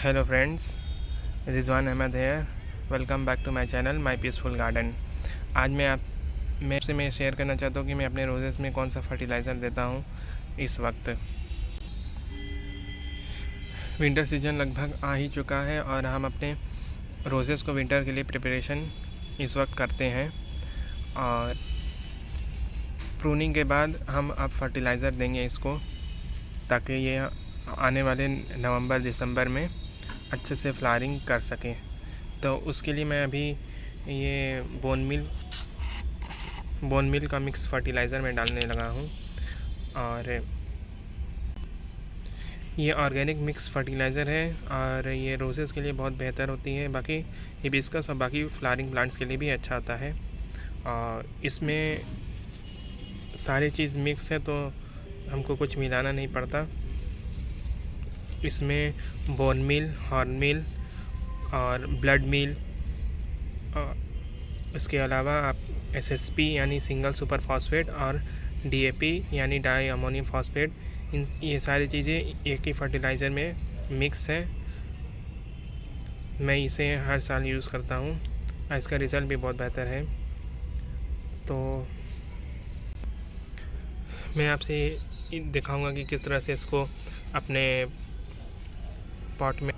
Hello friends, Rizwan Ahmad है। Welcome back to my channel my peaceful garden. आज मैं share करना चाहता हूँ कि मैं अपने रोजेस में कौन सा फर्टिलाइज़र देता हूँ। इस वक्त विंटर सीजन लगभग आ ही चुका है और हम अपने रोजेस को विंटर के लिए प्रिपरेशन इस वक्त करते हैं और प्रूनिंग के बाद हम अब फर्टिलाइज़र देंगे इसको, ताकि ये आने वाले नवंबर दिसंबर में अच्छे से फ्लावरिंग कर सकें। तो उसके लिए मैं अभी ये बोन मिल का मिक्स फर्टिलाइज़र में डालने लगा हूँ और ये ऑर्गेनिक मिक्स फर्टिलाइज़र है और ये रोजेस के लिए बहुत बेहतर होती है। बाकी हिबिस्कस और बाकी फ्लावरिंग प्लांट्स के लिए भी अच्छा होता है और इसमें सारी चीज़ मिक्स है, तो हमको कुछ मिलाना नहीं पड़ता। इसमें बोन मिल, हॉर्न मिल और ब्लड मिल, इसके अलावा आप एसएसपी यानी सिंगल सुपर फॉस्फेट और डीएपी यानी डाई अमोनियम फॉस्फेट, ये सारी चीज़ें एक ही फर्टिलाइज़र में मिक्स है। मैं इसे हर साल यूज़ करता हूँ और इसका रिज़ल्ट भी बहुत बेहतर है। तो मैं आपसे दिखाऊंगा कि किस तरह से इसको अपने पॉट में।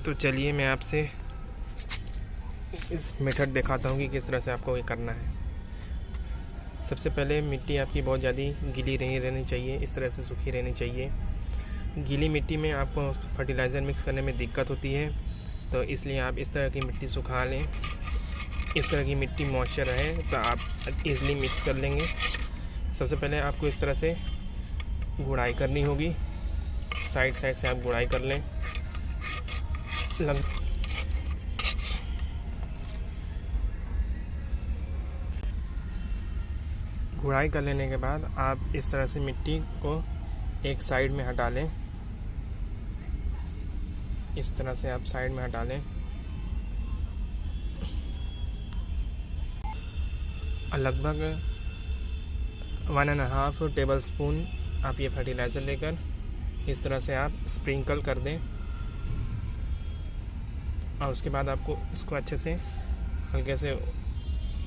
तो चलिए मैं आपसे इस मेथड दिखाता हूँ कि किस तरह से आपको ये करना है। सबसे पहले मिट्टी आपकी बहुत ज़्यादा गीली नहीं रहनी चाहिए, इस तरह से सूखी रहनी चाहिए। गीली मिट्टी में आपको फर्टिलाइज़र मिक्स करने में दिक्कत होती है, तो इसलिए आप इस तरह की मिट्टी सुखा लें। इस तरह की मिट्टी मॉइस्चर रहे तो आप इजीली मिक्स कर लेंगे। सबसे पहले आपको इस तरह से गुड़ाई करनी होगी, साइड से आप गुड़ाई कर लें। गुड़ाई कर लेने के बाद आप इस तरह से मिट्टी को एक साइड में हटा लें। इस तरह से आप साइड में हटा लें और लगभग 1.5 टेबल स्पून आप ये फर्टिलाइज़र लेकर इस तरह से आप स्प्रिंकल कर दें और उसके बाद आपको इसको अच्छे से हल्के से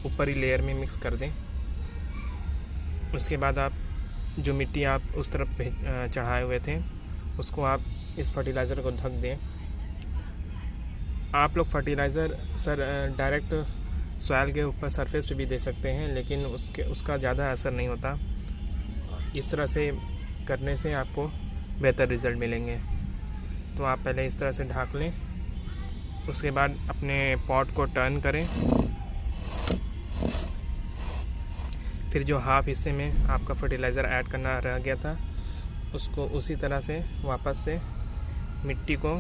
ऊपरी लेयर में मिक्स कर दें। उसके बाद आप जो मिट्टी आप उस तरफ चढ़ाए हुए थे उसको आप इस फर्टिलाइज़र को ढक दें। आप लोग फर्टिलाइज़र डायरेक्ट सॉइल के ऊपर सरफेस पे भी दे सकते हैं, लेकिन उसका ज़्यादा असर नहीं होता। इस तरह से करने से आपको बेहतर रिज़ल्ट मिलेंगे। तो आप पहले इस तरह से ढक लें, उसके बाद अपने पॉट को टर्न करें। फिर जो हाफ हिस्से में आपका फर्टिलाइज़र ऐड करना रह गया था उसको उसी तरह से वापस से मिट्टी को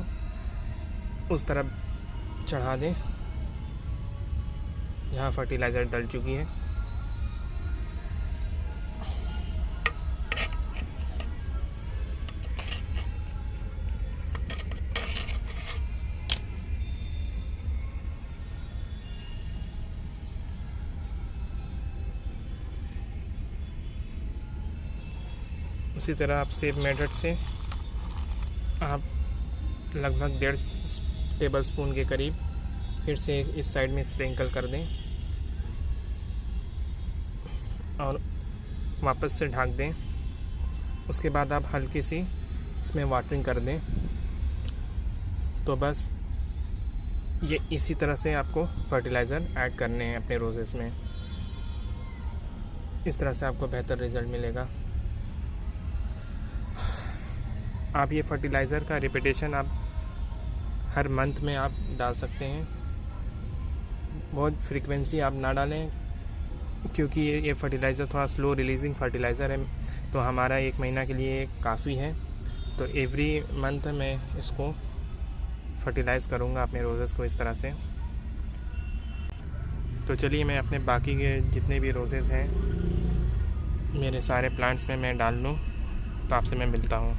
उस तरफ चढ़ा दें जहाँ फर्टिलाइज़र डल चुकी है। उसी तरह आप सेम मेथड से आप लगभग 1.5 टेबल स्पून के करीब फिर से इस साइड में स्प्रिंकल कर दें और वापस से ढक दें। उसके बाद आप हल्की सी इसमें वाटरिंग कर दें। तो बस ये इसी तरह से आपको फर्टिलाइज़र ऐड करने हैं अपने रोजेस में। इस तरह से आपको बेहतर रिज़ल्ट मिलेगा। आप ये फर्टिलाइज़र का रिपीटेशन आप हर मंथ में आप डाल सकते हैं। बहुत फ्रीक्वेंसी आप ना डालें, क्योंकि ये फर्टिलाइज़र थोड़ा स्लो रिलीजिंग फर्टिलाइज़र है, तो हमारा 1 महीना के लिए काफ़ी है। तो एवरी मंथ मैं इसको फर्टिलाइज़ करूँगा अपने रोज़ेस को इस तरह से। तो चलिए मैं अपने बाकी के जितने भी रोज़ेस हैं मेरे सारे प्लांट्स में मैं डाल लूँ, तो आपसे मैं मिलता हूँ।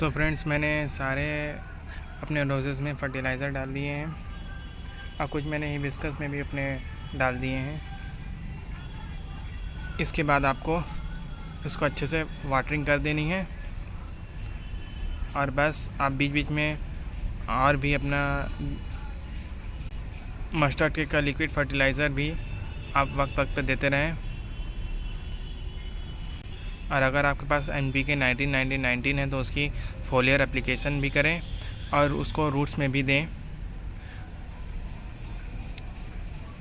सो फ्रेंड्स, मैंने सारे अपने रोजेज़ में फर्टिलाइज़र डाल दिए हैं और कुछ मैंने हिबिस्कस में भी अपने डाल दिए हैं। इसके बाद आपको इसको अच्छे से वाटरिंग कर देनी है और बस आप बीच बीच में और भी अपना मस्टर्ड केक का लिक्विड फर्टिलाइज़र भी आप वक्त वक्त पर देते रहें। और अगर आपके पास NPK 19-19-19 है तो उसकी फोलियर एप्लीकेशन भी करें और उसको रूट्स में भी दें।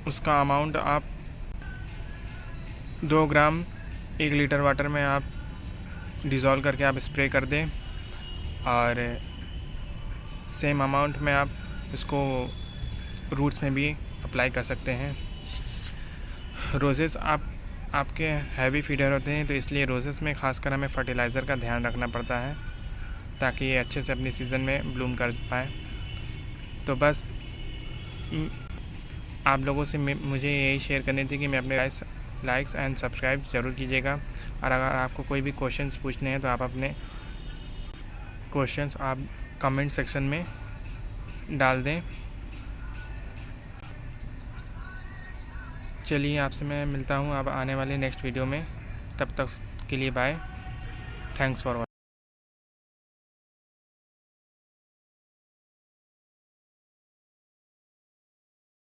उसका अमाउंट आप 2 ग्राम 1 लीटर वाटर में आप डिज़ोल्व करके आप स्प्रे कर दें और सेम अमाउंट में आप इसको रूट्स में भी अप्लाई कर सकते हैं। रोजेज़ आपके हैवी फीडर होते हैं, तो इसलिए रोजेज़ में ख़ासकर हमें फर्टिलाइज़र का ध्यान रखना पड़ता है ताकि ये अच्छे से अपनी सीज़न में ब्लूम कर पाए। तो बस आप लोगों से मुझे यही शेयर करनी थी कि मैं अपने लाइक्स एंड सब्सक्राइब ज़रूर कीजिएगा। और अगर आपको कोई भी क्वेश्चंस पूछने हैं तो आप अपने क्वेश्चंस आप कमेंट सेक्शन में डाल दें। चलिए, आपसे मैं मिलता हूँ अब आने वाले नेक्स्ट वीडियो में। तब तक के लिए बाय। Thanks for watching.